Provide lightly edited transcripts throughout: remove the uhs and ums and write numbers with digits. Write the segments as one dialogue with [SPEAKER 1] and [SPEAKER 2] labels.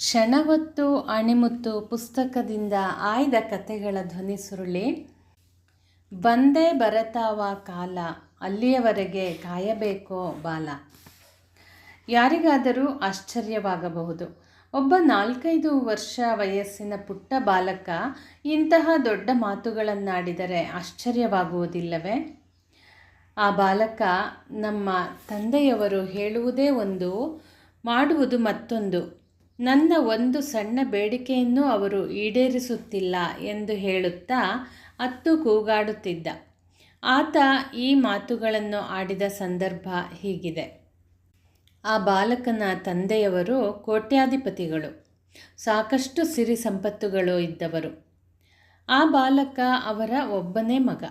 [SPEAKER 1] ಕ್ಷಣವತ್ತು ಅಣಿಮುತ್ತು ಪುಸ್ತಕದಿಂದ ಆಯ್ದ ಕಥೆಗಳ ಧ್ವನಿ ಸುರುಳಿ. ಬಂದೇ ಬರತಾವ ಕಾಲ, ಅಲ್ಲಿಯವರೆಗೆ ಕಾಯಬೇಕೋ ಬಾಲ. ಯಾರಿಗಾದರೂ ಆಶ್ಚರ್ಯವಾಗಬಹುದು, ಒಬ್ಬ 4-5 ವರ್ಷ ವಯಸ್ಸಿನ ಪುಟ್ಟ ಬಾಲಕ ಇಂತಹ ದೊಡ್ಡ ಮಾತುಗಳನ್ನಾಡಿದರೆ ಆಶ್ಚರ್ಯವಾಗುವುದಿಲ್ಲವೇ? ಆ ಬಾಲಕ ನಮ್ಮ ತಂದೆಯವರು ಹೇಳುವುದೇ ಒಂದು, ಮಾಡುವುದು ಮತ್ತೊಂದು. ನನ್ನ ಒಂದು ಸಣ್ಣ ಬೇಡಿಕೆಯನ್ನು ಅವರು ಈಡೇರಿಸುತ್ತಿಲ್ಲ ಎಂದು ಹೇಳುತ್ತಾ ಅತ್ತು ಕೂಗಾಡುತ್ತಿದ್ದ. ಆತ ಈ ಮಾತುಗಳನ್ನು ಆಡಿದ ಸಂದರ್ಭ ಹೀಗಿದೆ. ಆ ಬಾಲಕನ ತಂದೆಯವರು ಕೋಟ್ಯಾಧಿಪತಿಗಳು, ಸಾಕಷ್ಟು ಸಿರಿ ಸಂಪತ್ತುಗಳು ಇದ್ದವರು. ಆ ಬಾಲಕ ಅವರ ಒಬ್ಬನೇ ಮಗ.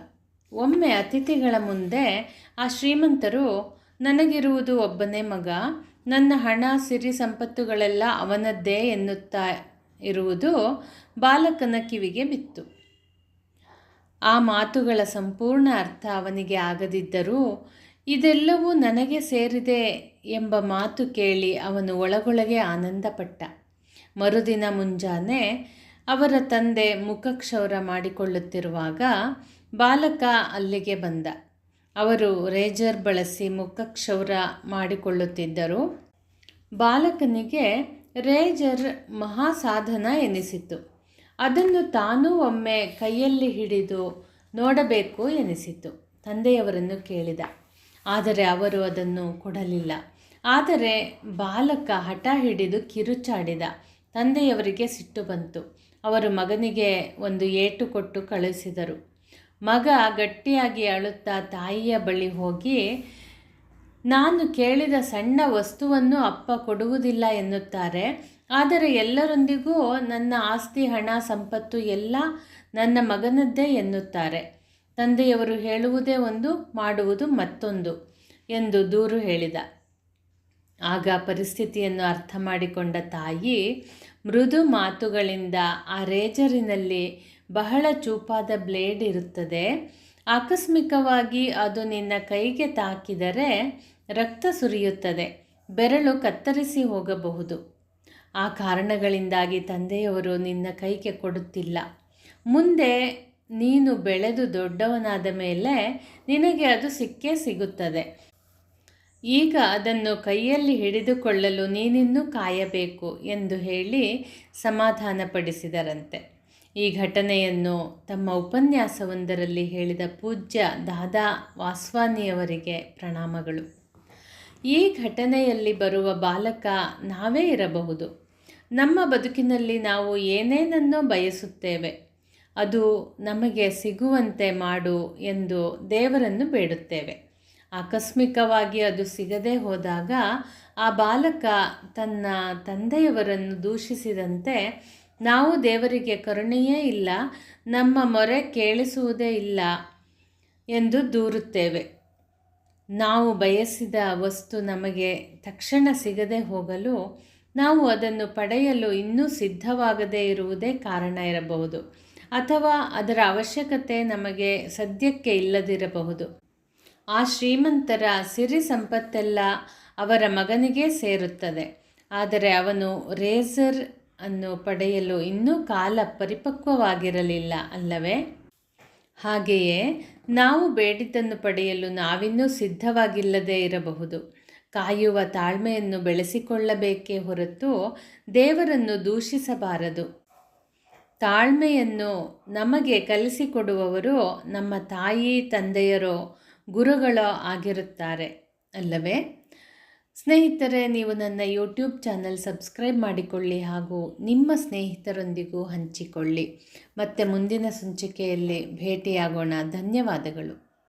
[SPEAKER 1] ಒಮ್ಮೆ ಅತಿಥಿಗಳ ಮುಂದೆ ಆ ಶ್ರೀಮಂತರು, ನನಗಿರುವುದು ಒಬ್ಬನೇ ಮಗ, ನನ್ನ ಹಣ ಸಿರಿ ಸಂಪತ್ತುಗಳೆಲ್ಲ ಅವನದ್ದೇ ಎನ್ನುತ್ತಾ ಇರುವುದು ಬಾಲಕನ ಕಿವಿಗೆ ಬಿತ್ತು. ಆ ಮಾತುಗಳ ಸಂಪೂರ್ಣ ಅರ್ಥ ಅವನಿಗೆ ಆಗದಿದ್ದರೂ ಇದೆಲ್ಲವೂ ನನಗೆ ಸೇರಿದೆ ಎಂಬ ಮಾತು ಕೇಳಿ ಅವನು ಒಳಗೊಳಗೆ ಆನಂದಪಟ್ಟ. ಮರುದಿನ ಮುಂಜಾನೆ ಅವರ ತಂದೆ ಮುಖಕ್ಷೌರ ಮಾಡಿಕೊಳ್ಳುತ್ತಿರುವಾಗ ಬಾಲಕ ಅಲ್ಲಿಗೆ ಬಂದ. ಅವರು ರೇಜರ್ ಬಳಸಿ ಮುಖಕ್ಷೌರ ಮಾಡಿಕೊಳ್ಳುತ್ತಿದ್ದರು. ಬಾಲಕನಿಗೆ ರೇಜರ್ ಮಹಾಸಾಧನ ಎನಿಸಿತು. ಅದನ್ನು ತಾನೂ ಒಮ್ಮೆ ಕೈಯಲ್ಲಿ ಹಿಡಿದು ನೋಡಬೇಕು ಎನಿಸಿತು. ತಂದೆಯವರನ್ನು ಕೇಳಿದ, ಆದರೆ ಅವರು ಅದನ್ನು ಕೊಡಲಿಲ್ಲ. ಆದರೆ ಬಾಲಕ ಹಠ ಹಿಡಿದು ಕಿರುಚಾಡಿದ. ತಂದೆಯವರಿಗೆ ಸಿಟ್ಟು ಬಂತು. ಅವರು ಮಗನಿಗೆ ಒಂದು ಏಟು ಕೊಟ್ಟು ಕಳುಹಿಸಿದರು. ಮಗ ಗಟ್ಟಿಯಾಗಿ ಅಳುತ್ತಾ ತಾಯಿಯ ಬಳಿ ಹೋಗಿ, ನಾನು ಕೇಳಿದ ಸಣ್ಣ ವಸ್ತುವನ್ನು ಅಪ್ಪ ಕೊಡುವುದಿಲ್ಲ ಎನ್ನುತ್ತಾರೆ, ಆದರೆ ಎಲ್ಲರೊಂದಿಗೂ ನನ್ನ ಆಸ್ತಿ ಹಣ ಸಂಪತ್ತು ಎಲ್ಲ ನನ್ನ ಮಗನದ್ದೇ ಎನ್ನುತ್ತಾರೆ. ತಂದೆಯವರು ಹೇಳುವುದೇ ಒಂದು, ಮಾಡುವುದು ಮತ್ತೊಂದು ಎಂದು ದೂರು ಹೇಳಿದ. ಆಗ ಪರಿಸ್ಥಿತಿಯನ್ನು ಅರ್ಥ ಮಾಡಿಕೊಂಡ ತಾಯಿ ಮೃದು ಮಾತುಗಳಿಂದ, ಆ ರೇಜರಿನಲ್ಲಿ ಬಹಳ ಚೂಪಾದ ಬ್ಲೇಡ್ ಇರುತ್ತದೆ, ಆಕಸ್ಮಿಕವಾಗಿ ಅದು ನಿನ್ನ ಕೈಗೆ ತಾಕಿದರೆ ರಕ್ತ ಸುರಿಯುತ್ತದೆ, ಬೆರಳು ಕತ್ತರಿಸಿ ಹೋಗಬಹುದು. ಆ ಕಾರಣಗಳಿಂದಾಗಿ ತಂದೆಯವರು ನಿನ್ನ ಕೈಗೆ ಕೊಡುತ್ತಿಲ್ಲ. ಮುಂದೆ ನೀನು ಬೆಳೆದು ದೊಡ್ಡವನಾದ ಮೇಲೆ ನಿನಗೆ ಅದು ಸಿಕ್ಕೇ ಸಿಗುತ್ತದೆ. ಈಗ ಅದನ್ನು ಕೈಯಲ್ಲಿ ಹಿಡಿದುಕೊಳ್ಳಲು ನೀನಿನ್ನೂ ಕಾಯಬೇಕು ಎಂದು ಹೇಳಿ ಸಮಾಧಾನಪಡಿಸಿದರಂತೆ. ಈ ಘಟನೆಯನ್ನು ತಮ್ಮ ಉಪನ್ಯಾಸವೊಂದರಲ್ಲಿ ಹೇಳಿದ ಪೂಜ್ಯ ದಾದಾ ವಾಸ್ವಾನಿಯವರಿಗೆ ಪ್ರಣಾಮಗಳು. ಈ ಘಟನೆಯಲ್ಲಿ ಬರುವ ಬಾಲಕ ನಾವೇ ಇರಬಹುದು. ನಮ್ಮ ಬದುಕಿನಲ್ಲಿ ನಾವು ಏನೇನನ್ನೋ ಬಯಸುತ್ತೇವೆ, ಅದು ನಮಗೆ ಸಿಗುವಂತೆ ಮಾಡು ಎಂದು ದೇವರನ್ನು ಬೇಡುತ್ತೇವೆ. ಆಕಸ್ಮಿಕವಾಗಿ ಅದು ಸಿಗದೇ ಹೋದಾಗ ಆ ಬಾಲಕ ತನ್ನ ತಂದೆಯವರನ್ನು ದೂಷಿಸಿದಂತೆ, ನಾವು ದೇವರಿಗೆ ಕರುಣೆಯೇ ಇಲ್ಲ, ನಮ್ಮ ಮೊರೆ ಕೇಳಿಸುವುದೇ ಇಲ್ಲ ಎಂದು ದೂರುತ್ತೇವೆ. ನಾವು ಬಯಸಿದ ವಸ್ತು ನಮಗೆ ತಕ್ಷಣ ಸಿಗದೆ ಹೋಗಲು ನಾವು ಅದನ್ನು ಪಡೆಯಲು ಇನ್ನೂ ಸಿದ್ಧವಾಗದೇ ಇರುವುದೇ ಕಾರಣ ಇರಬಹುದು, ಅಥವಾ ಅದರ ಅವಶ್ಯಕತೆ ನಮಗೆ ಸದ್ಯಕ್ಕೆ ಇಲ್ಲದಿರಬಹುದು. ಆ ಶ್ರೀಮಂತರ ಸಿರಿ ಸಂಪತ್ತೆಲ್ಲ ಅವರ ಮಗನಿಗೇ ಸೇರುತ್ತದೆ, ಆದರೆ ಅವನು ರೇಜರ್ ಅನ್ನು ಪಡೆಯಲು ಇನ್ನೂ ಕಾಲ ಪರಿಪಕ್ವವಾಗಿರಲಿಲ್ಲ ಅಲ್ಲವೇ? ಹಾಗೆಯೇ ನಾವು ಬೇಡಿದ್ದನ್ನು ಪಡೆಯಲು ನಾವಿನ್ನೂ ಸಿದ್ಧವಾಗಿಲ್ಲದೇ ಇರಬಹುದು. ಕಾಯುವ ತಾಳ್ಮೆಯನ್ನು ಬೆಳೆಸಿಕೊಳ್ಳಬೇಕೇ ಹೊರತು ದೇವರನ್ನು ದೂಷಿಸಬಾರದು. ತಾಳ್ಮೆಯನ್ನು ನಮಗೆ ಕಲಿಸಿಕೊಡುವವರು ನಮ್ಮ ತಾಯಿ ತಂದೆಯರೋ ಗುರುಗಳೋ ಆಗಿರುತ್ತಾರೆ ಅಲ್ಲವೇ? ಸ್ನೇಹಿತರೆ, ನೀವು ನನ್ನ ಯೂಟ್ಯೂಬ್ ಚಾನಲ್ ಸಬ್ಸ್ಕ್ರೈಬ್ ಮಾಡಿಕೊಳ್ಳಿ ಹಾಗೂ ನಿಮ್ಮ ಸ್ನೇಹಿತರೊಂದಿಗೂ ಹಂಚಿಕೊಳ್ಳಿ. ಮತ್ತೆ ಮುಂದಿನ ಸಂಚಿಕೆಯಲ್ಲಿ ಭೇಟಿಯಾಗೋಣ. ಧನ್ಯವಾದಗಳು.